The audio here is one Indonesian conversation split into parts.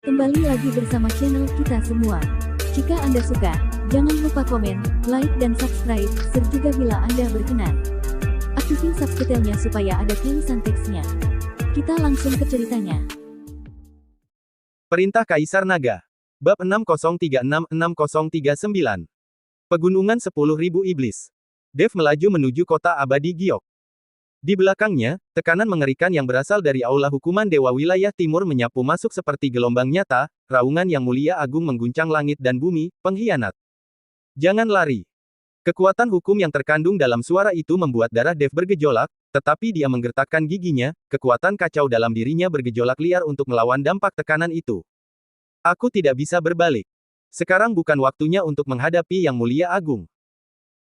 Kembali lagi bersama channel kita semua. Jika Anda suka, jangan lupa komen, like dan subscribe, serta bila Anda berkenan, aktifin subtitlenya supaya ada tulisan teksnya. Kita langsung ke ceritanya. Perintah Kaisar Naga. Bab 6036-6039. Pegunungan 10.000 Iblis. Dev melaju menuju kota abadi Giok. Di belakangnya, tekanan mengerikan yang berasal dari aula hukuman Dewa Wilayah Timur menyapu masuk seperti gelombang nyata, raungan yang mulia agung mengguncang langit dan bumi, pengkhianat. Jangan lari. Kekuatan hukum yang terkandung dalam suara itu membuat darah Dev bergejolak, tetapi dia menggertakkan giginya, kekuatan kacau dalam dirinya bergejolak liar untuk melawan dampak tekanan itu. Aku tidak bisa berbalik. Sekarang bukan waktunya untuk menghadapi Yang Mulia Agung.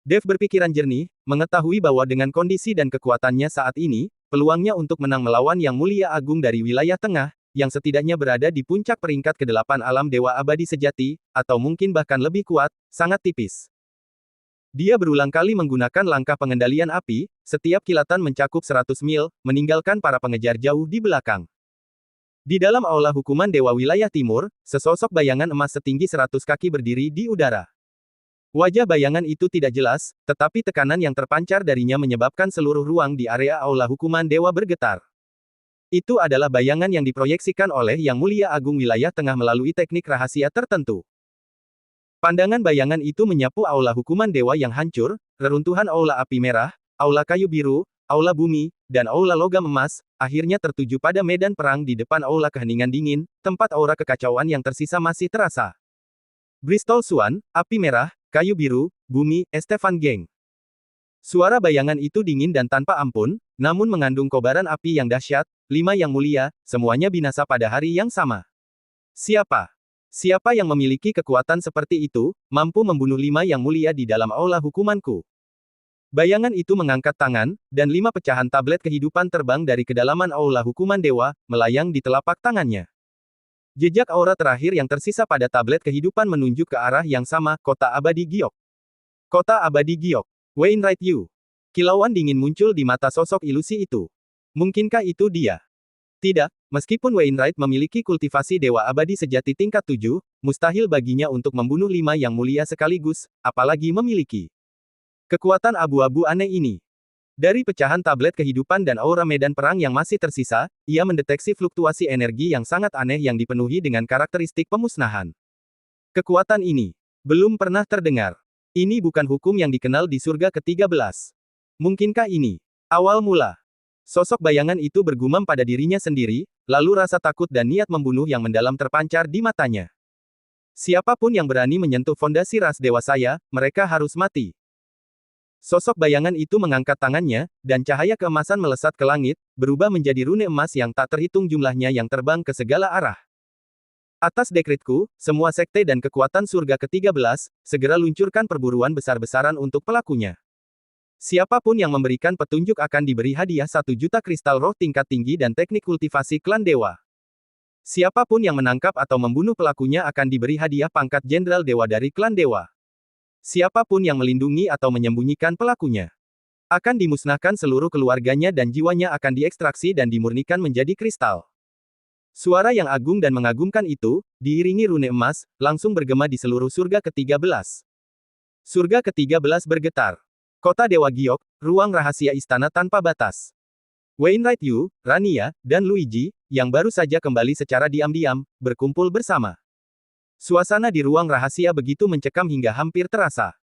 Dev berpikiran jernih, mengetahui bahwa dengan kondisi dan kekuatannya saat ini, peluangnya untuk menang melawan Yang Mulia Agung dari wilayah tengah, yang setidaknya berada di puncak peringkat ke-8 alam dewa abadi sejati, atau mungkin bahkan lebih kuat, sangat tipis. Dia berulang kali menggunakan langkah pengendalian api, setiap kilatan mencakup 100 mil, meninggalkan para pengejar jauh di belakang. Di dalam aula hukuman Dewa Wilayah Timur, sesosok bayangan emas setinggi 100 kaki berdiri di udara. Wajah bayangan itu tidak jelas, tetapi tekanan yang terpancar darinya menyebabkan seluruh ruang di area aula hukuman dewa bergetar. Itu adalah bayangan yang diproyeksikan oleh Yang Mulia Agung Wilayah Tengah melalui teknik rahasia tertentu. Pandangan bayangan itu menyapu aula hukuman dewa yang hancur, reruntuhan aula api merah, aula kayu biru, aula bumi, dan aula logam emas, akhirnya tertuju pada medan perang di depan aula keheningan dingin, tempat aura kekacauan yang tersisa masih terasa. Bristol Swan, api merah, kayu biru, bumi, Estefan Geng. Suara bayangan itu dingin dan tanpa ampun, namun mengandung kobaran api yang dahsyat, 5 yang mulia, semuanya binasa pada hari yang sama. Siapa? Siapa yang memiliki kekuatan seperti itu, mampu membunuh 5 yang mulia di dalam aula hukumanku? Bayangan itu mengangkat tangan, dan 5 pecahan tablet kehidupan terbang dari kedalaman aula hukuman dewa, melayang di telapak tangannya. Jejak aura terakhir yang tersisa pada tablet kehidupan menunjuk ke arah yang sama, kota abadi Giok. Kota abadi Giok. Wainwright Yu. Kilauan dingin muncul di mata sosok ilusi itu. Mungkinkah itu dia? Tidak, meskipun Wainwright memiliki kultivasi dewa abadi sejati tingkat 7, mustahil baginya untuk membunuh 5 yang mulia sekaligus, apalagi memiliki kekuatan abu-abu aneh ini. Dari pecahan tablet kehidupan dan aura medan perang yang masih tersisa, ia mendeteksi fluktuasi energi yang sangat aneh yang dipenuhi dengan karakteristik pemusnahan. Kekuatan ini belum pernah terdengar. Ini bukan hukum yang dikenal di surga ke-13. Mungkinkah ini awal mula? Sosok bayangan itu bergumam pada dirinya sendiri, lalu rasa takut dan niat membunuh yang mendalam terpancar di matanya. Siapapun yang berani menyentuh fondasi ras dewa saya, mereka harus mati. Sosok bayangan itu mengangkat tangannya, dan cahaya keemasan melesat ke langit, berubah menjadi rune emas yang tak terhitung jumlahnya yang terbang ke segala arah. Atas dekretku, semua sekte dan kekuatan surga ke-13, segera luncurkan perburuan besar-besaran untuk pelakunya. Siapapun yang memberikan petunjuk akan diberi hadiah 1 juta kristal roh tingkat tinggi dan teknik kultivasi klan dewa. Siapapun yang menangkap atau membunuh pelakunya akan diberi hadiah pangkat jenderal dewa dari klan dewa. Siapapun yang melindungi atau menyembunyikan pelakunya akan dimusnahkan seluruh keluarganya dan jiwanya akan diekstraksi dan dimurnikan menjadi kristal. Suara yang agung dan mengagumkan itu, diiringi rune emas, langsung bergema di seluruh surga ke-13. Surga ke-13 bergetar. Kota Dewa Giok, ruang rahasia istana tanpa batas. Wainwright Yu, Rania, dan Luigi, yang baru saja kembali secara diam-diam, berkumpul bersama. Suasana di ruang rahasia begitu mencekam hingga hampir terasa.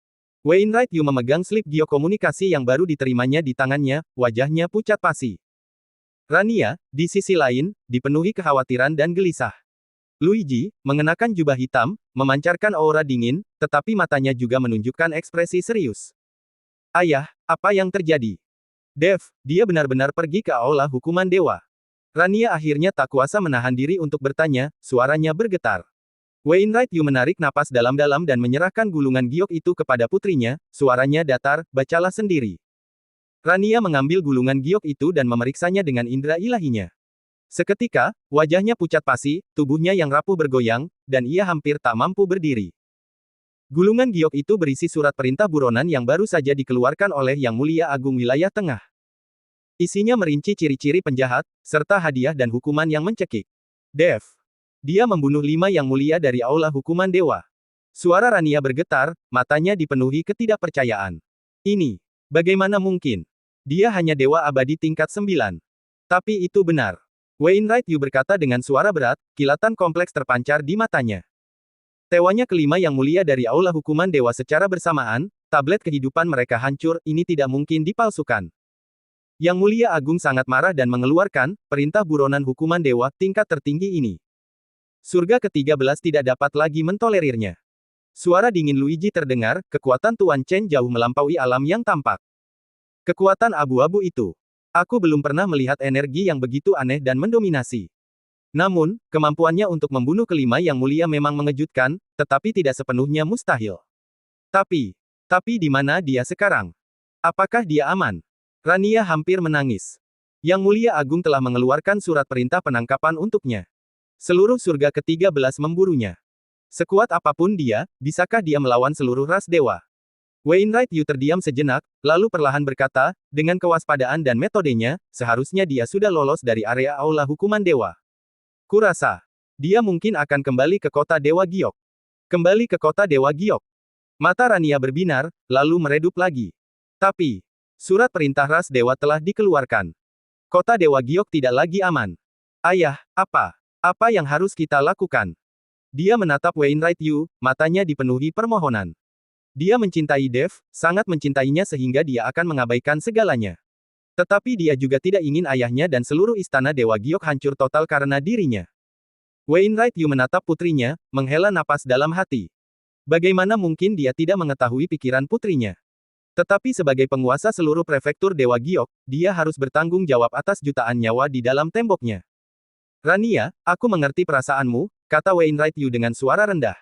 Wainwright Yu memegang slip geokomunikasi yang baru diterimanya di tangannya, wajahnya pucat pasi. Rania, di sisi lain, dipenuhi kekhawatiran dan gelisah. Luigi, mengenakan jubah hitam, memancarkan aura dingin, tetapi matanya juga menunjukkan ekspresi serius. Ayah, apa yang terjadi? Dev, dia benar-benar pergi ke aula hukuman dewa. Rania akhirnya tak kuasa menahan diri untuk bertanya, suaranya bergetar. Wainwright Yu menarik napas dalam-dalam dan menyerahkan gulungan giok itu kepada putrinya, suaranya datar, bacalah sendiri. Rania mengambil gulungan giok itu dan memeriksanya dengan indera ilahinya. Seketika, wajahnya pucat pasi, tubuhnya yang rapuh bergoyang, dan ia hampir tak mampu berdiri. Gulungan giok itu berisi surat perintah buronan yang baru saja dikeluarkan oleh Yang Mulia Agung Wilayah Tengah. Isinya merinci ciri-ciri penjahat, serta hadiah dan hukuman yang mencekik. Dev. Dia membunuh 5 yang mulia dari aula hukuman dewa. Suara Rania bergetar, matanya dipenuhi ketidakpercayaan. Ini, bagaimana mungkin? Dia hanya dewa abadi tingkat 9. Tapi itu benar. Wainwright Yu berkata dengan suara berat, kilatan kompleks terpancar di matanya. Tewanya kelima yang mulia dari aula hukuman dewa secara bersamaan, tablet kehidupan mereka hancur, ini tidak mungkin dipalsukan. Yang Mulia Agung sangat marah dan mengeluarkan perintah buronan hukuman dewa tingkat tertinggi ini. Surga ke-13 tidak dapat lagi mentolerirnya. Suara dingin Luigi terdengar, kekuatan Tuan Chen jauh melampaui alam yang tampak. Kekuatan abu-abu itu. Aku belum pernah melihat energi yang begitu aneh dan mendominasi. Namun, kemampuannya untuk membunuh kelima yang mulia memang mengejutkan, tetapi tidak sepenuhnya mustahil. Tapi di mana dia sekarang? Apakah dia aman? Rania hampir menangis. Yang Mulia Agung telah mengeluarkan surat perintah penangkapan untuknya. Seluruh surga ke-13 memburunya. Sekuat apapun dia, bisakah dia melawan seluruh ras dewa? Wainwright Yu terdiam sejenak, lalu perlahan berkata, dengan kewaspadaan dan metodenya, seharusnya dia sudah lolos dari area aula hukuman dewa. Kurasa, dia mungkin akan kembali ke kota Dewa Giok. Kembali ke kota Dewa Giok. Mata Rania berbinar, lalu meredup lagi. Tapi, surat perintah ras dewa telah dikeluarkan. Kota Dewa Giok tidak lagi aman. Ayah, apa yang harus kita lakukan? Dia menatap Wainwright Yu, matanya dipenuhi permohonan. Dia mencintai Dev, sangat mencintainya sehingga dia akan mengabaikan segalanya. Tetapi dia juga tidak ingin ayahnya dan seluruh istana Dewa Giok hancur total karena dirinya. Wainwright Yu menatap putrinya, menghela napas dalam hati. Bagaimana mungkin dia tidak mengetahui pikiran putrinya? Tetapi sebagai penguasa seluruh prefektur Dewa Giok, dia harus bertanggung jawab atas jutaan nyawa di dalam temboknya. Rania, aku mengerti perasaanmu, kata Wainwright Yu dengan suara rendah.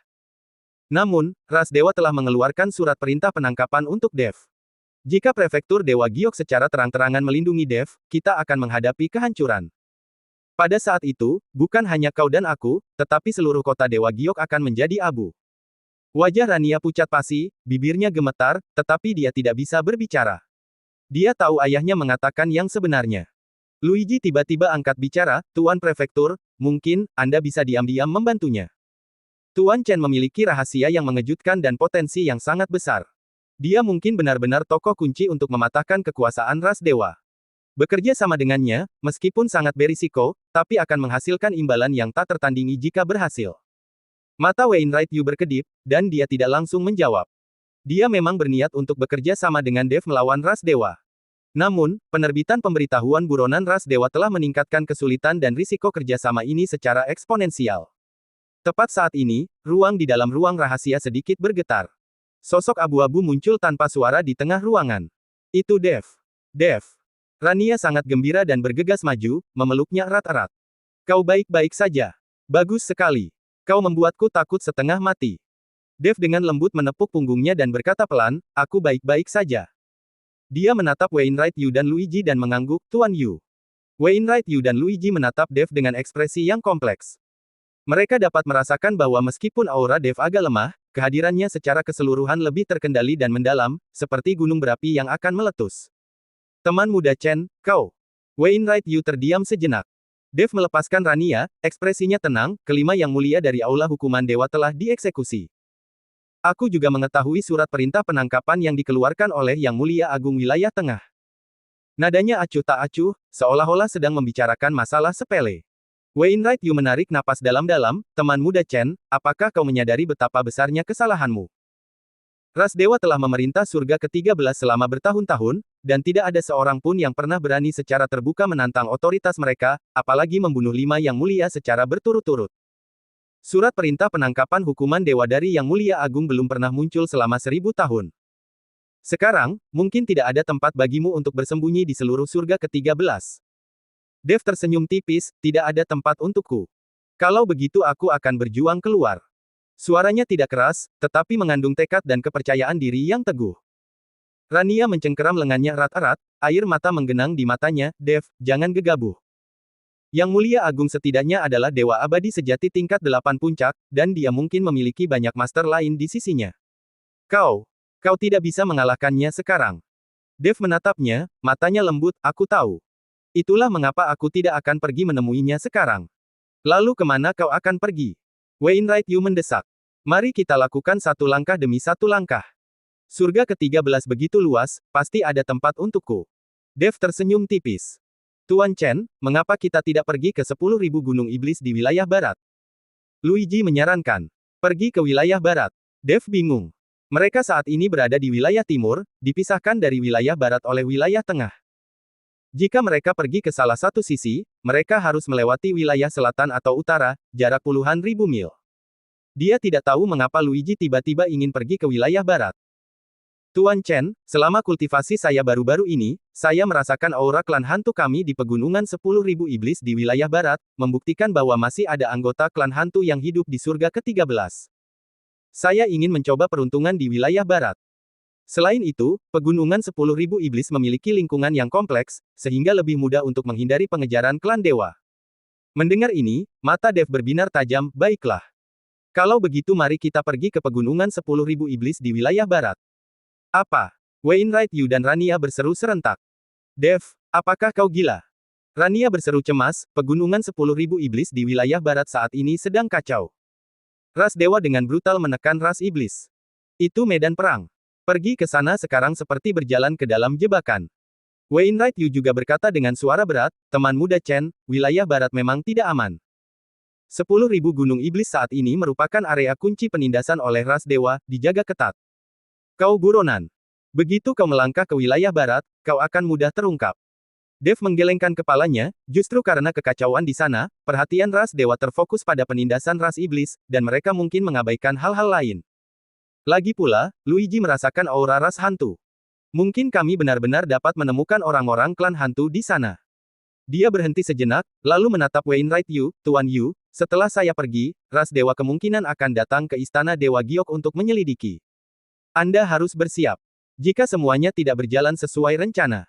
Namun, ras dewa telah mengeluarkan surat perintah penangkapan untuk Dev. Jika prefektur Dewa Giok secara terang-terangan melindungi Dev, kita akan menghadapi kehancuran. Pada saat itu, bukan hanya kau dan aku, tetapi seluruh kota Dewa Giok akan menjadi abu. Wajah Rania pucat pasi, bibirnya gemetar, tetapi dia tidak bisa berbicara. Dia tahu ayahnya mengatakan yang sebenarnya. Luigi tiba-tiba angkat bicara, Tuan Prefektur, mungkin, Anda bisa diam-diam membantunya. Tuan Chen memiliki rahasia yang mengejutkan dan potensi yang sangat besar. Dia mungkin benar-benar tokoh kunci untuk mematahkan kekuasaan ras dewa. Bekerja sama dengannya, meskipun sangat berisiko, tapi akan menghasilkan imbalan yang tak tertandingi jika berhasil. Mata Wainwright Yu berkedip, dan dia tidak langsung menjawab. Dia memang berniat untuk bekerja sama dengan Dev melawan ras dewa. Namun, penerbitan pemberitahuan buronan ras dewa telah meningkatkan kesulitan dan risiko kerjasama ini secara eksponensial. Tepat saat ini, ruang di dalam ruang rahasia sedikit bergetar. Sosok abu-abu muncul tanpa suara di tengah ruangan. Itu Dev. Dev. Rania sangat gembira dan bergegas maju, memeluknya erat-erat. Kau baik-baik saja. Bagus sekali. Kau membuatku takut setengah mati. Dev dengan lembut menepuk punggungnya dan berkata pelan, aku baik-baik saja. Dia menatap Wainwright Yu dan Luigi dan mengangguk, Tuan Yu. Wainwright Yu dan Luigi menatap Dev dengan ekspresi yang kompleks. Mereka dapat merasakan bahwa meskipun aura Dev agak lemah, kehadirannya secara keseluruhan lebih terkendali dan mendalam, seperti gunung berapi yang akan meletus. Teman muda Chen, kau. Wainwright Yu terdiam sejenak. Dev melepaskan Rania, ekspresinya tenang, kelima yang mulia dari aula hukuman dewa telah dieksekusi. Aku juga mengetahui surat perintah penangkapan yang dikeluarkan oleh Yang Mulia Agung Wilayah Tengah. Nadanya acuh tak acuh, seolah-olah sedang membicarakan masalah sepele. Wainwright Yu menarik napas dalam-dalam, teman muda Chen, apakah kau menyadari betapa besarnya kesalahanmu? Ras dewa telah memerintah surga ke-13 selama bertahun-tahun, dan tidak ada seorang pun yang pernah berani secara terbuka menantang otoritas mereka, apalagi membunuh 5 yang mulia secara berturut-turut. Surat perintah penangkapan hukuman dewa dari Yang Mulia Agung belum pernah muncul selama 1000 tahun. Sekarang, mungkin tidak ada tempat bagimu untuk bersembunyi di seluruh surga ke-13. Dev tersenyum tipis, tidak ada tempat untukku. Kalau begitu aku akan berjuang keluar. Suaranya tidak keras, tetapi mengandung tekad dan kepercayaan diri yang teguh. Rania mencengkeram lengannya erat-erat, air mata menggenang di matanya, Dev, jangan gegabah. Yang Mulia Agung setidaknya adalah dewa abadi sejati tingkat 8 puncak, dan dia mungkin memiliki banyak master lain di sisinya. Kau tidak bisa mengalahkannya sekarang. Dev menatapnya, matanya lembut, aku tahu. Itulah mengapa aku tidak akan pergi menemuinya sekarang. Lalu kemana kau akan pergi? Wainwright Yu mendesak. Mari kita lakukan satu langkah demi satu langkah. Surga ke-13 begitu luas, pasti ada tempat untukku. Dev tersenyum tipis. Tuan Chen, mengapa kita tidak pergi ke 10.000 gunung iblis di wilayah barat? Luigi menyarankan. Pergi ke wilayah barat. Dev bingung. Mereka saat ini berada di wilayah timur, dipisahkan dari wilayah barat oleh wilayah tengah. Jika mereka pergi ke salah satu sisi, mereka harus melewati wilayah selatan atau utara, jarak puluhan ribu mil. Dia tidak tahu mengapa Luigi tiba-tiba ingin pergi ke wilayah barat. Tuan Chen, selama kultivasi saya baru-baru ini, saya merasakan aura klan hantu kami di pegunungan 10.000 iblis di wilayah barat, membuktikan bahwa masih ada anggota klan hantu yang hidup di surga ke-13. Saya ingin mencoba peruntungan di wilayah barat. Selain itu, pegunungan 10.000 iblis memiliki lingkungan yang kompleks, sehingga lebih mudah untuk menghindari pengejaran klan dewa. Mendengar ini, mata Dev berbinar tajam, baiklah. Kalau begitu mari kita pergi ke pegunungan 10.000 iblis di wilayah barat. Apa? Wainwright Yu dan Rania berseru serentak. Dev, apakah kau gila? Rania berseru cemas, pegunungan 10.000 iblis di wilayah barat saat ini sedang kacau. Ras dewa dengan brutal menekan ras iblis. Itu medan perang. Pergi ke sana sekarang seperti berjalan ke dalam jebakan. Wainwright Yu juga berkata dengan suara berat, teman muda Chen, wilayah barat memang tidak aman. 10.000 gunung iblis saat ini merupakan area kunci penindasan oleh ras dewa, dijaga ketat. Kau buronan. Begitu kau melangkah ke wilayah barat, kau akan mudah terungkap. Dev menggelengkan kepalanya, justru karena kekacauan di sana, perhatian ras dewa terfokus pada penindasan ras iblis, dan mereka mungkin mengabaikan hal-hal lain. Lagi pula, Luigi merasakan aura ras hantu. Mungkin kami benar-benar dapat menemukan orang-orang klan hantu di sana. Dia berhenti sejenak, lalu menatap Wainwright Yu, Tuan Yu, setelah saya pergi, ras dewa kemungkinan akan datang ke istana Dewa Giok untuk menyelidiki. Anda harus bersiap. Jika semuanya tidak berjalan sesuai rencana,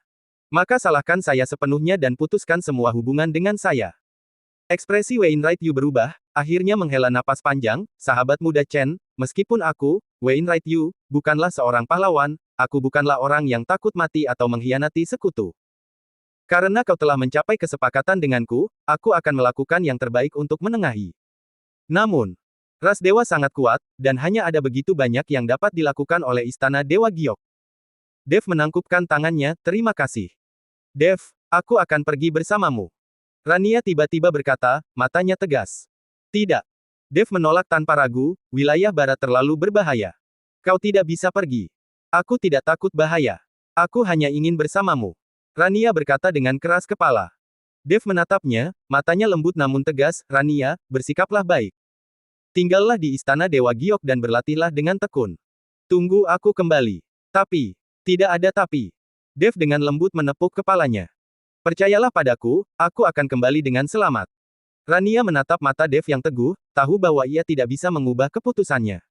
maka salahkan saya sepenuhnya dan putuskan semua hubungan dengan saya. Ekspresi Wainwright Yu berubah, akhirnya menghela napas panjang, sahabat muda Chen, meskipun aku, Wainwright Yu, bukanlah seorang pahlawan, aku bukanlah orang yang takut mati atau mengkhianati sekutu. Karena kau telah mencapai kesepakatan denganku, aku akan melakukan yang terbaik untuk menengahi. Namun, ras dewa sangat kuat, dan hanya ada begitu banyak yang dapat dilakukan oleh istana Dewa Giok. Dev menangkupkan tangannya, terima kasih. Dev, aku akan pergi bersamamu. Rania tiba-tiba berkata, matanya tegas. Tidak. Dev menolak tanpa ragu, wilayah barat terlalu berbahaya. Kau tidak bisa pergi. Aku tidak takut bahaya. Aku hanya ingin bersamamu. Rania berkata dengan keras kepala. Dev menatapnya, matanya lembut namun tegas, Rania, bersikaplah baik. Tinggallah di istana Dewa Giok dan berlatihlah dengan tekun. Tunggu aku kembali. Tapi, tidak ada tapi. Dev dengan lembut menepuk kepalanya. Percayalah padaku, aku akan kembali dengan selamat. Rania menatap mata Dev yang teguh, tahu bahwa ia tidak bisa mengubah keputusannya.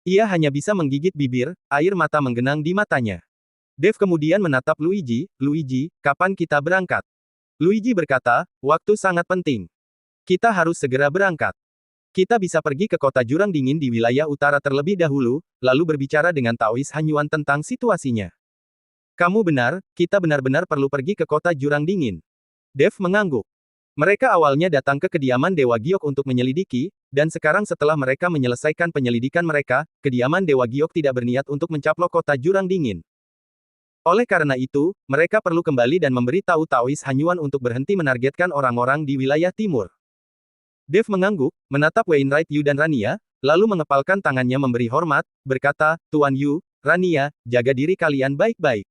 Ia hanya bisa menggigit bibir, air mata menggenang di matanya. Dev kemudian menatap Luigi, Luigi, kapan kita berangkat? Luigi berkata, waktu sangat penting. Kita harus segera berangkat. Kita bisa pergi ke kota jurang dingin di wilayah utara terlebih dahulu, lalu berbicara dengan Taois Hanyuan tentang situasinya. Kamu benar, kita benar-benar perlu pergi ke kota jurang dingin. Dev mengangguk. Mereka awalnya datang ke kediaman Dewa Giok untuk menyelidiki, dan sekarang setelah mereka menyelesaikan penyelidikan mereka, kediaman Dewa Giok tidak berniat untuk mencaplok kota jurang dingin. Oleh karena itu, mereka perlu kembali dan memberi tahu Taois Hanyuan untuk berhenti menargetkan orang-orang di wilayah timur. Dev mengangguk, menatap Wainwright Yu dan Rania, lalu mengepalkan tangannya memberi hormat, berkata, Tuan Yu, Rania, jaga diri kalian baik-baik.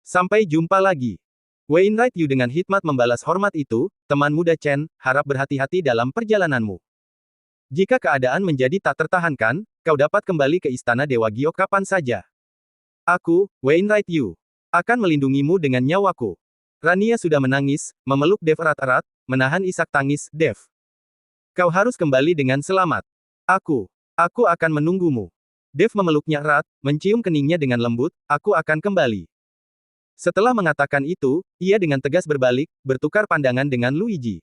Sampai jumpa lagi. Wainwright Yu dengan hikmat membalas hormat itu, teman muda Chen, harap berhati-hati dalam perjalananmu. Jika keadaan menjadi tak tertahankan, kau dapat kembali ke istana Dewa Giok kapan saja. Aku, Wainwright Yu, akan melindungimu dengan nyawaku. Rania sudah menangis, memeluk Dev erat-erat, menahan isak tangis, Dev. Kau harus kembali dengan selamat. Aku akan menunggumu. Dev memeluknya erat, mencium keningnya dengan lembut, aku akan kembali. Setelah mengatakan itu, ia dengan tegas berbalik, bertukar pandangan dengan Luigi.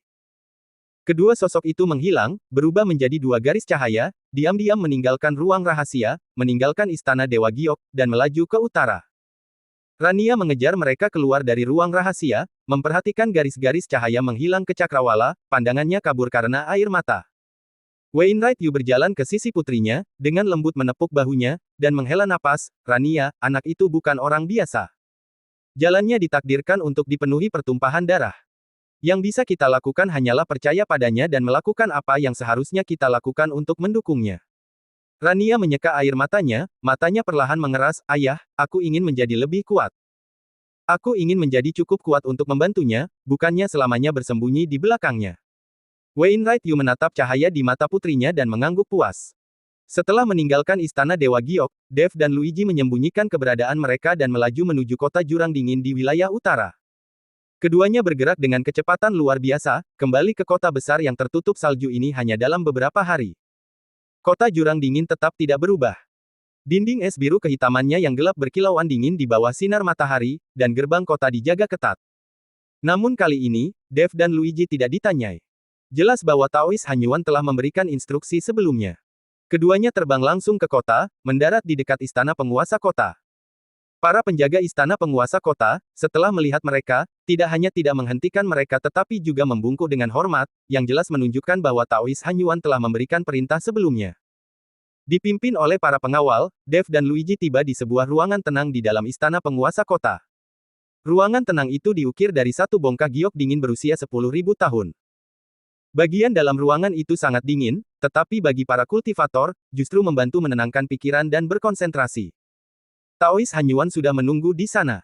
Kedua sosok itu menghilang, berubah menjadi dua garis cahaya, diam-diam meninggalkan ruang rahasia, meninggalkan istana Dewa Giok, dan melaju ke utara. Rania mengejar mereka keluar dari ruang rahasia, memperhatikan garis-garis cahaya menghilang ke cakrawala, pandangannya kabur karena air mata. Wainwright Yu berjalan ke sisi putrinya, dengan lembut menepuk bahunya, dan menghela napas, Rania, anak itu bukan orang biasa. Jalannya ditakdirkan untuk dipenuhi pertumpahan darah. Yang bisa kita lakukan hanyalah percaya padanya dan melakukan apa yang seharusnya kita lakukan untuk mendukungnya. Rania menyeka air matanya perlahan mengeras, ayah, aku ingin menjadi lebih kuat. Aku ingin menjadi cukup kuat untuk membantunya, bukannya selamanya bersembunyi di belakangnya. Wainwright Yu menatap cahaya di mata putrinya dan mengangguk puas. Setelah meninggalkan istana Dewa Giok, Dev dan Luigi menyembunyikan keberadaan mereka dan melaju menuju kota jurang dingin di wilayah utara. Keduanya bergerak dengan kecepatan luar biasa, kembali ke kota besar yang tertutup salju ini hanya dalam beberapa hari. Kota jurang dingin tetap tidak berubah. Dinding es biru kehitamannya yang gelap berkilauan dingin di bawah sinar matahari, dan gerbang kota dijaga ketat. Namun kali ini, Dev dan Luigi tidak ditanyai. Jelas bahwa Taois Hanyuan telah memberikan instruksi sebelumnya. Keduanya terbang langsung ke kota, mendarat di dekat istana penguasa kota. Para penjaga istana penguasa kota, setelah melihat mereka, tidak hanya tidak menghentikan mereka tetapi juga membungkuk dengan hormat, yang jelas menunjukkan bahwa Taois Hanyuan telah memberikan perintah sebelumnya. Dipimpin oleh para pengawal, Dev dan Luigi tiba di sebuah ruangan tenang di dalam istana penguasa kota. Ruangan tenang itu diukir dari satu bongkah giok dingin berusia 10.000 tahun. Bagian dalam ruangan itu sangat dingin, tetapi bagi para kultivator, justru membantu menenangkan pikiran dan berkonsentrasi. Taois Hanyuan sudah menunggu di sana.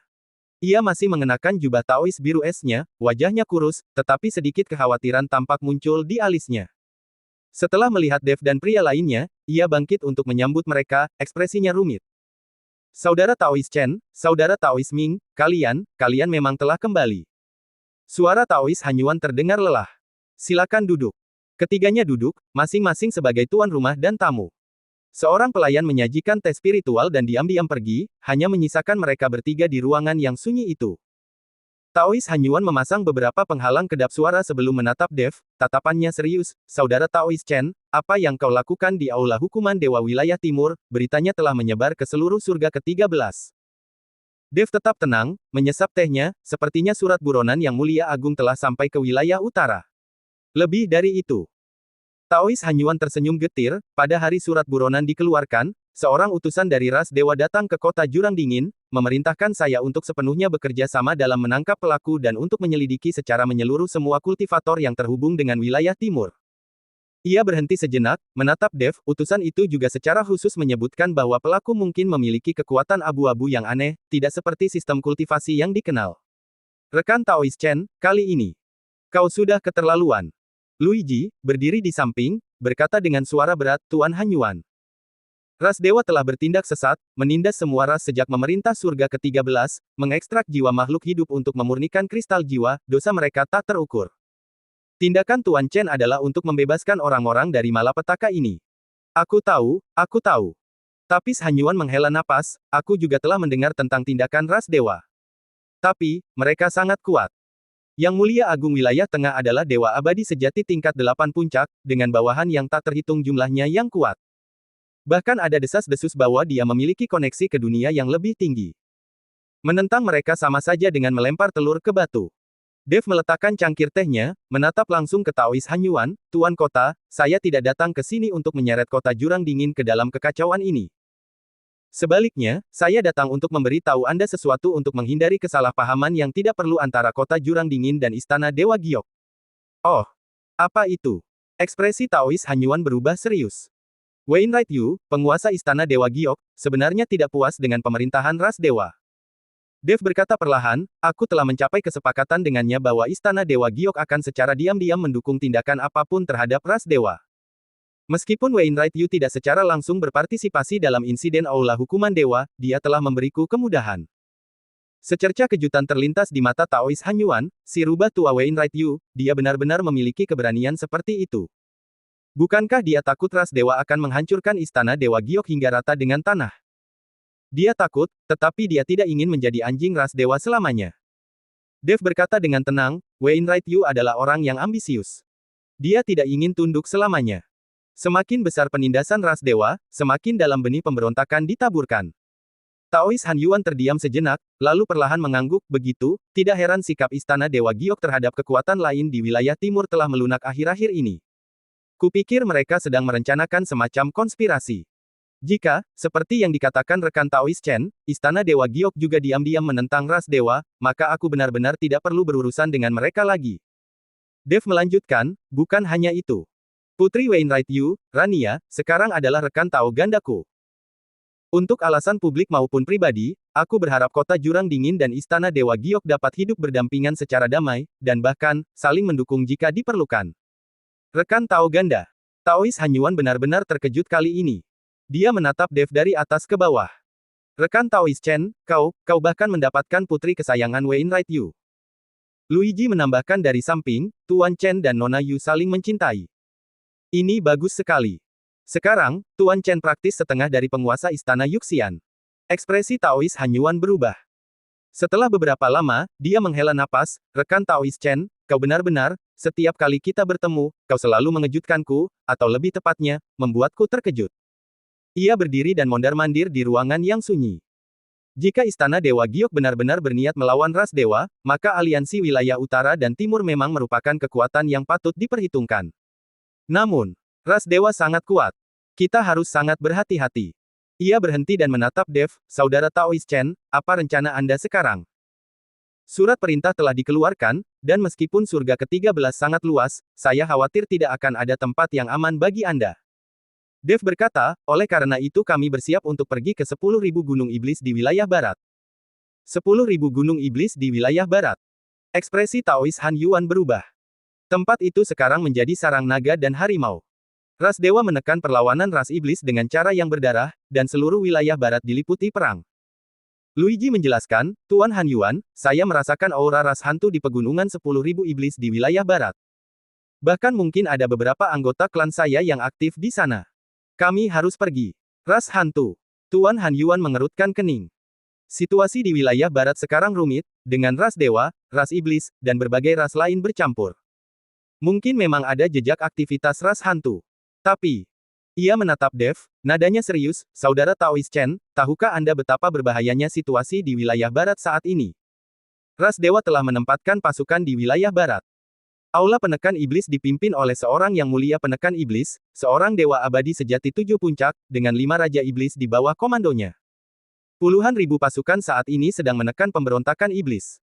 Ia masih mengenakan jubah Taois biru esnya, wajahnya kurus, tetapi sedikit kekhawatiran tampak muncul di alisnya. Setelah melihat Dev dan pria lainnya, ia bangkit untuk menyambut mereka, ekspresinya rumit. Saudara Taois Chen, saudara Taois Ming, kalian memang telah kembali. Suara Taois Hanyuan terdengar lelah. Silakan duduk. Ketiganya duduk, masing-masing sebagai tuan rumah dan tamu. Seorang pelayan menyajikan teh spiritual dan diam-diam pergi, hanya menyisakan mereka bertiga di ruangan yang sunyi itu. Taois Hanyuan memasang beberapa penghalang kedap suara sebelum menatap Dev, tatapannya serius, saudara Taois Chen, apa yang kau lakukan di aula hukuman Dewa Wilayah Timur, beritanya telah menyebar ke seluruh surga ke-13. Dev tetap tenang, menyesap tehnya, sepertinya surat buronan yang mulia agung telah sampai ke wilayah utara. Lebih dari itu. Taois Hanyuan tersenyum getir, pada hari surat buronan dikeluarkan, seorang utusan dari ras dewa datang ke kota jurang dingin, memerintahkan saya untuk sepenuhnya bekerja sama dalam menangkap pelaku dan untuk menyelidiki secara menyeluruh semua kultivator yang terhubung dengan wilayah timur. Ia berhenti sejenak, menatap Dev, utusan itu juga secara khusus menyebutkan bahwa pelaku mungkin memiliki kekuatan abu-abu yang aneh, tidak seperti sistem kultivasi yang dikenal. Rekan Taois Chen, kali ini, kau sudah keterlaluan. Luigi, berdiri di samping, berkata dengan suara berat, Tuan Hanyuan. Ras dewa telah bertindak sesat, menindas semua ras sejak memerintah surga ke-13, mengekstrak jiwa makhluk hidup untuk memurnikan kristal jiwa, dosa mereka tak terukur. Tindakan Tuan Chen adalah untuk membebaskan orang-orang dari malapetaka ini. Aku tahu. Tapi Hanyuan menghela napas, aku juga telah mendengar tentang tindakan ras dewa. Tapi, mereka sangat kuat. Yang Mulia Agung Wilayah Tengah adalah dewa abadi sejati tingkat 8 puncak, dengan bawahan yang tak terhitung jumlahnya yang kuat. Bahkan ada desas-desus bahwa dia memiliki koneksi ke dunia yang lebih tinggi. Menentang mereka sama saja dengan melempar telur ke batu. Dev meletakkan cangkir tehnya, menatap langsung ke Taois Hanyuan, Tuan Kota, saya tidak datang ke sini untuk menyeret kota jurang dingin ke dalam kekacauan ini. Sebaliknya, saya datang untuk memberi tahu Anda sesuatu untuk menghindari kesalahpahaman yang tidak perlu antara kota jurang dingin dan istana Dewa Giok. Oh, apa itu? Ekspresi Taois Hanyuan berubah serius. Wainwright Yu, penguasa istana Dewa Giok, sebenarnya tidak puas dengan pemerintahan ras dewa. Dev berkata perlahan, aku telah mencapai kesepakatan dengannya bahwa istana Dewa Giok akan secara diam-diam mendukung tindakan apapun terhadap ras dewa. Meskipun Wainwright Yu tidak secara langsung berpartisipasi dalam insiden aula hukuman dewa, dia telah memberiku kemudahan. Secerca kejutan terlintas di mata Taois Hanyuan, si rubah tua Wainwright Yu, dia benar-benar memiliki keberanian seperti itu. Bukankah dia takut ras dewa akan menghancurkan istana Dewa Giok hingga rata dengan tanah? Dia takut, tetapi dia tidak ingin menjadi anjing ras dewa selamanya. Dev berkata dengan tenang, Wainwright Yu adalah orang yang ambisius. Dia tidak ingin tunduk selamanya. Semakin besar penindasan ras dewa, semakin dalam benih pemberontakan ditaburkan. Taois Han Yuan terdiam sejenak, lalu perlahan mengangguk, begitu, tidak heran sikap Istana Dewa Giok terhadap kekuatan lain di wilayah timur telah melunak akhir-akhir ini. Kupikir mereka sedang merencanakan semacam konspirasi. Jika, seperti yang dikatakan rekan Taois Chen, Istana Dewa Giok juga diam-diam menentang ras dewa, maka aku benar-benar tidak perlu berurusan dengan mereka lagi. Dev melanjutkan, bukan hanya itu. Putri Wainwright Yu, Rania, sekarang adalah rekan Tao gandaku. Untuk alasan publik maupun pribadi, aku berharap kota Jurang Dingin dan Istana Dewa Giok dapat hidup berdampingan secara damai, dan bahkan, saling mendukung jika diperlukan. Rekan Tao ganda. Taois Han Yuan benar-benar terkejut kali ini. Dia menatap Dev dari atas ke bawah. Rekan Taois Chen, kau bahkan mendapatkan putri kesayangan Wainwright Yu. Luigi menambahkan dari samping, Tuan Chen dan Nona Yu saling mencintai. Ini bagus sekali. Sekarang, Tuan Chen praktis setengah dari penguasa istana Yuxian. Ekspresi Taois Han Yuan berubah. Setelah beberapa lama, dia menghela napas, rekan Taois Chen, kau benar-benar, setiap kali kita bertemu, kau selalu mengejutkanku, atau lebih tepatnya, membuatku terkejut. Ia berdiri dan mondar-mandir di ruangan yang sunyi. Jika Istana Dewa Giok benar-benar berniat melawan ras dewa, maka aliansi wilayah utara dan timur memang merupakan kekuatan yang patut diperhitungkan. Namun, ras dewa sangat kuat. Kita harus sangat berhati-hati. Ia berhenti dan menatap Dev, saudara Taois Chen, apa rencana Anda sekarang? Surat perintah telah dikeluarkan, dan meskipun surga ke-13 sangat luas, saya khawatir tidak akan ada tempat yang aman bagi Anda. Dev berkata, oleh karena itu kami bersiap untuk pergi ke 10.000 gunung iblis di wilayah barat. 10.000 gunung iblis di wilayah barat. Ekspresi Taois Han Yuan berubah. Tempat itu sekarang menjadi sarang naga dan harimau. Ras dewa menekan perlawanan ras iblis dengan cara yang berdarah, dan seluruh wilayah barat diliputi perang. Luigi menjelaskan, Tuan Han Yuan, saya merasakan aura ras hantu di pegunungan 10.000 iblis di wilayah barat. Bahkan mungkin ada beberapa anggota klan saya yang aktif di sana. Kami harus pergi. Ras hantu. Tuan Han Yuan mengerutkan kening. Situasi di wilayah barat sekarang rumit, dengan ras dewa, ras iblis, dan berbagai ras lain bercampur. Mungkin memang ada jejak aktivitas ras hantu. Tapi, ia menatap Dev, nadanya serius, saudara Taois Chen, tahukah Anda betapa berbahayanya situasi di wilayah barat saat ini? Ras dewa telah menempatkan pasukan di wilayah barat. Aula penekan iblis dipimpin oleh seorang yang mulia penekan iblis, seorang dewa abadi sejati 7 puncak, dengan 5 raja iblis di bawah komandonya. Puluhan ribu pasukan saat ini sedang menekan pemberontakan iblis.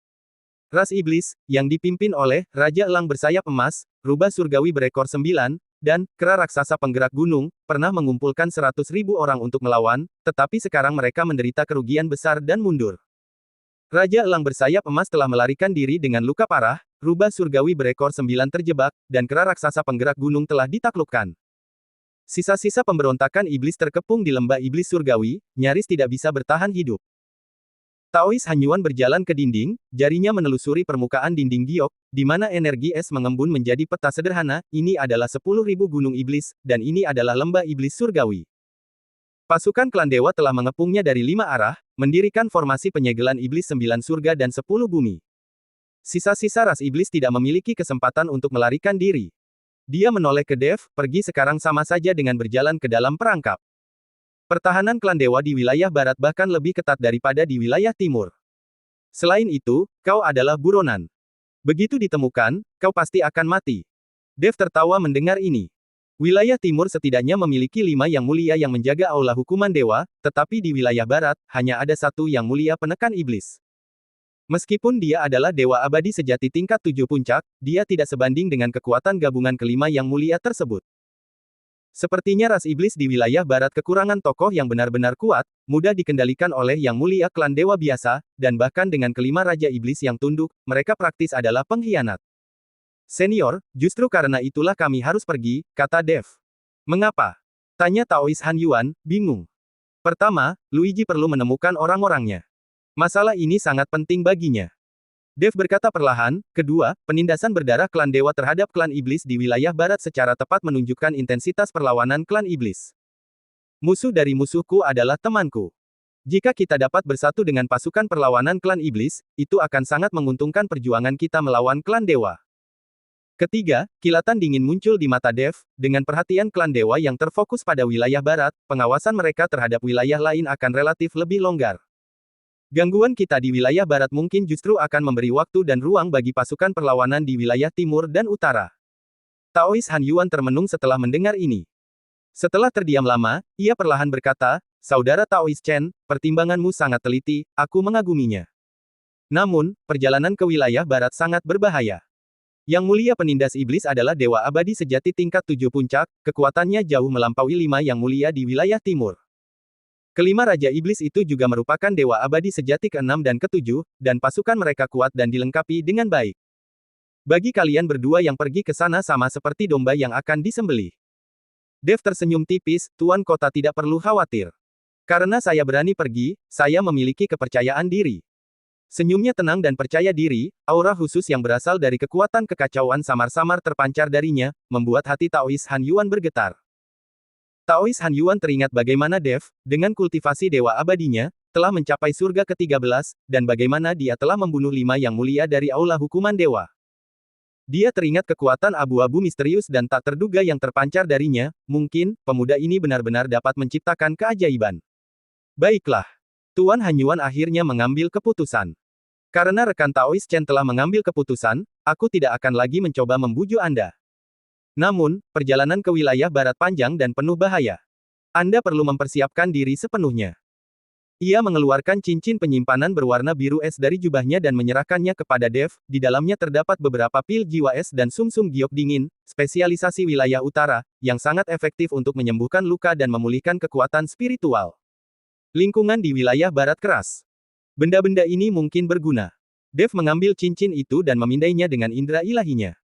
Ras iblis, yang dipimpin oleh Raja Elang bersayap emas, rubah surgawi berekor 9, dan kera raksasa penggerak gunung, pernah mengumpulkan 100.000 orang untuk melawan, tetapi sekarang mereka menderita kerugian besar dan mundur. Raja Elang bersayap emas telah melarikan diri dengan luka parah, rubah surgawi berekor 9 terjebak, dan kera raksasa penggerak gunung telah ditaklukkan. Sisa-sisa pemberontakan iblis terkepung di lembah iblis surgawi, nyaris tidak bisa bertahan hidup. Taois Han Yuan berjalan ke dinding, jarinya menelusuri permukaan dinding giok, di mana energi es mengembun menjadi peta sederhana, ini adalah 10.000 gunung iblis, dan ini adalah lembah iblis surgawi. Pasukan klan dewa telah mengepungnya dari 5 arah, mendirikan formasi penyegelan iblis 9 surga dan 10 bumi. Sisa-sisa ras iblis tidak memiliki kesempatan untuk melarikan diri. Dia menoleh ke Dev, pergi sekarang sama saja dengan berjalan ke dalam perangkap. Pertahanan klan dewa di wilayah barat bahkan lebih ketat daripada di wilayah timur. Selain itu, kau adalah buronan. Begitu ditemukan, kau pasti akan mati. Dev tertawa mendengar ini. Wilayah timur setidaknya memiliki 5 yang mulia yang menjaga aula hukuman dewa, tetapi di wilayah barat, hanya ada 1 yang mulia penekan iblis. Meskipun dia adalah dewa abadi sejati tingkat 7 puncak, dia tidak sebanding dengan kekuatan gabungan kelima yang mulia tersebut. Sepertinya ras iblis di wilayah barat kekurangan tokoh yang benar-benar kuat, mudah dikendalikan oleh yang mulia klan dewa biasa, dan bahkan dengan kelima raja iblis yang tunduk, mereka praktis adalah pengkhianat. Senior, justru karena itulah kami harus pergi, kata Dev. Mengapa? Tanya Taois Han Yuan, bingung. Pertama, Luigi perlu menemukan orang-orangnya. Masalah ini sangat penting baginya. Dev berkata perlahan, kedua, penindasan berdarah klan dewa terhadap klan iblis di wilayah barat secara tepat menunjukkan intensitas perlawanan klan iblis. Musuh dari musuhku adalah temanku. Jika kita dapat bersatu dengan pasukan perlawanan klan iblis, itu akan sangat menguntungkan perjuangan kita melawan klan dewa. Ketiga, kilatan dingin muncul di mata Dev, dengan perhatian klan dewa yang terfokus pada wilayah barat, pengawasan mereka terhadap wilayah lain akan relatif lebih longgar. Gangguan kita di wilayah barat mungkin justru akan memberi waktu dan ruang bagi pasukan perlawanan di wilayah timur dan utara. Taois Han Yuan termenung setelah mendengar ini. Setelah terdiam lama, ia perlahan berkata, "Saudara Taois Chen, pertimbanganmu sangat teliti, aku mengaguminya. Namun, perjalanan ke wilayah barat sangat berbahaya. Yang mulia penindas iblis adalah dewa abadi sejati tingkat 7 puncak, kekuatannya jauh melampaui 5 yang mulia di wilayah timur. Kelima Raja Iblis itu juga merupakan dewa abadi sejati ke-6 dan ke-7, dan pasukan mereka kuat dan dilengkapi dengan baik. Bagi kalian berdua yang pergi ke sana sama seperti domba yang akan disembelih." Dev tersenyum tipis, "Tuan Kota tidak perlu khawatir. Karena saya berani pergi, saya memiliki kepercayaan diri." Senyumnya tenang dan percaya diri, aura khusus yang berasal dari kekuatan kekacauan samar-samar terpancar darinya, membuat hati Taois Han Yuan bergetar. Taois Han Yuan teringat bagaimana Dev, dengan kultivasi dewa abadinya, telah mencapai surga ke-13, dan bagaimana dia telah membunuh 5 yang mulia dari aula hukuman dewa. Dia teringat kekuatan abu-abu misterius dan tak terduga yang terpancar darinya, mungkin, pemuda ini benar-benar dapat menciptakan keajaiban. Baiklah. Tuan Han Yuan akhirnya mengambil keputusan. Karena rekan Taois Chen telah mengambil keputusan, aku tidak akan lagi mencoba membujuk Anda. Namun, perjalanan ke wilayah barat panjang dan penuh bahaya. Anda perlu mempersiapkan diri sepenuhnya. Ia mengeluarkan cincin penyimpanan berwarna biru es dari jubahnya dan menyerahkannya kepada Dev. Di dalamnya terdapat beberapa pil jiwa es dan sumsum giok dingin, spesialisasi wilayah utara, yang sangat efektif untuk menyembuhkan luka dan memulihkan kekuatan spiritual. Lingkungan di wilayah barat keras. Benda-benda ini mungkin berguna. Dev mengambil cincin itu dan memindainya dengan indera ilahinya.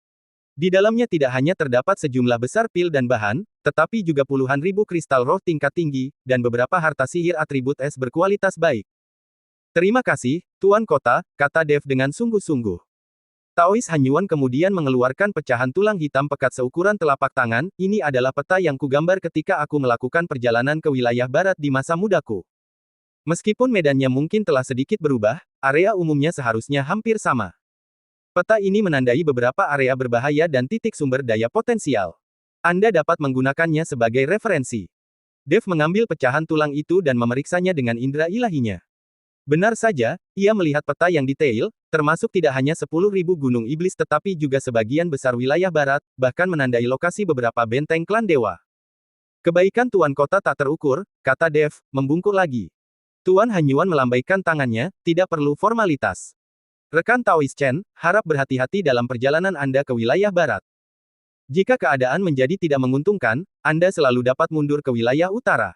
Di dalamnya tidak hanya terdapat sejumlah besar pil dan bahan, tetapi juga puluhan ribu kristal roh tingkat tinggi, dan beberapa harta sihir atribut es berkualitas baik. "Terima kasih, Tuan Kota," kata Dev dengan sungguh-sungguh. Taois Han Yuan kemudian mengeluarkan pecahan tulang hitam pekat seukuran telapak tangan. "Ini adalah peta yang kugambar ketika aku melakukan perjalanan ke wilayah barat di masa mudaku. Meskipun medannya mungkin telah sedikit berubah, area umumnya seharusnya hampir sama. Peta ini menandai beberapa area berbahaya dan titik sumber daya potensial. Anda dapat menggunakannya sebagai referensi." Dev mengambil pecahan tulang itu dan memeriksanya dengan indera ilahinya. Benar saja, ia melihat peta yang detail, termasuk tidak hanya 10.000 gunung iblis tetapi juga sebagian besar wilayah barat, bahkan menandai lokasi beberapa benteng klan dewa. "Kebaikan Tuan Kota tak terukur," kata Dev, membungkuk lagi. Tuan Han Yuan melambaikan tangannya, "Tidak perlu formalitas. Rekan Taois Chen, harap berhati-hati dalam perjalanan Anda ke wilayah barat. Jika keadaan menjadi tidak menguntungkan, Anda selalu dapat mundur ke wilayah utara.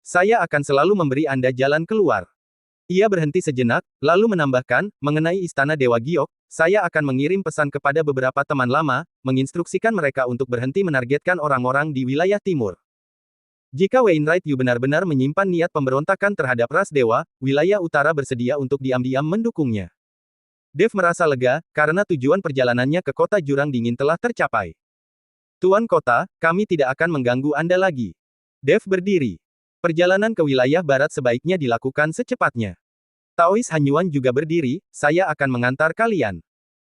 Saya akan selalu memberi Anda jalan keluar." Ia berhenti sejenak, lalu menambahkan, "Mengenai Istana Dewa Giok, saya akan mengirim pesan kepada beberapa teman lama, menginstruksikan mereka untuk berhenti menargetkan orang-orang di wilayah timur. Jika Wainwright Yu benar-benar menyimpan niat pemberontakan terhadap ras dewa, wilayah utara bersedia untuk diam-diam mendukungnya." Dev merasa lega, karena tujuan perjalanannya ke kota jurang dingin telah tercapai. "Tuan Kota, kami tidak akan mengganggu Anda lagi." Dev berdiri. "Perjalanan ke wilayah barat sebaiknya dilakukan secepatnya." Taois Han Yuan juga berdiri, "Saya akan mengantar kalian."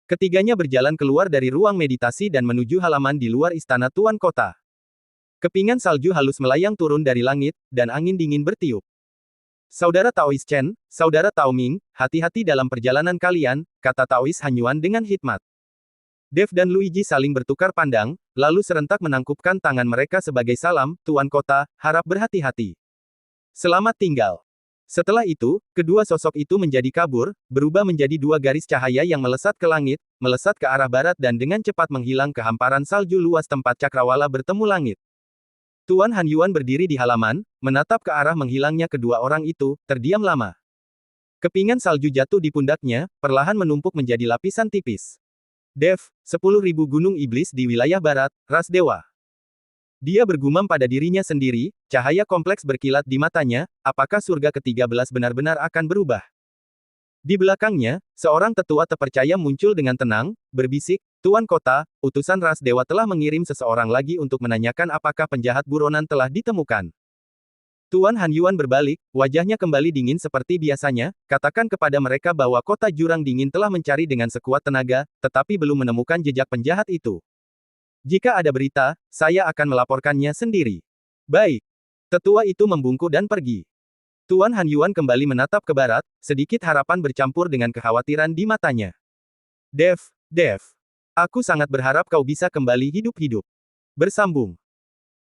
Ketiganya berjalan keluar dari ruang meditasi dan menuju halaman di luar istana Tuan Kota. Kepingan salju halus melayang turun dari langit, dan angin dingin bertiup. "Saudara Taois Chen, Saudara Tao Ming, hati-hati dalam perjalanan kalian," kata Taois Han Yuan dengan hikmat. Dev dan Luigi saling bertukar pandang, lalu serentak menangkupkan tangan mereka sebagai salam. "Tuan Kota, harap berhati-hati. Selamat tinggal." Setelah itu, kedua sosok itu menjadi kabur, berubah menjadi dua garis cahaya yang melesat ke langit, melesat ke arah barat dan dengan cepat menghilang ke hamparan salju luas tempat cakrawala bertemu langit. Tuan Han Yuan berdiri di halaman, menatap ke arah menghilangnya kedua orang itu, terdiam lama. Kepingan salju jatuh di pundaknya, perlahan menumpuk menjadi lapisan tipis. "Dev, 10.000 gunung iblis di wilayah barat, ras dewa." Dia bergumam pada dirinya sendiri, cahaya kompleks berkilat di matanya, apakah surga ke-13 benar-benar akan berubah? Di belakangnya, seorang tetua terpercaya muncul dengan tenang, berbisik, "Tuan Kota, utusan ras dewa telah mengirim seseorang lagi untuk menanyakan apakah penjahat buronan telah ditemukan." Tuan Han Yuan berbalik, wajahnya kembali dingin seperti biasanya, "Katakan kepada mereka bahwa kota jurang dingin telah mencari dengan sekuat tenaga, tetapi belum menemukan jejak penjahat itu. Jika ada berita, saya akan melaporkannya sendiri." "Baik." Tetua itu membungkuk dan pergi. Tuan Han Yuan kembali menatap ke barat, sedikit harapan bercampur dengan kekhawatiran di matanya. Dev, aku sangat berharap kau bisa kembali hidup-hidup. Bersambung.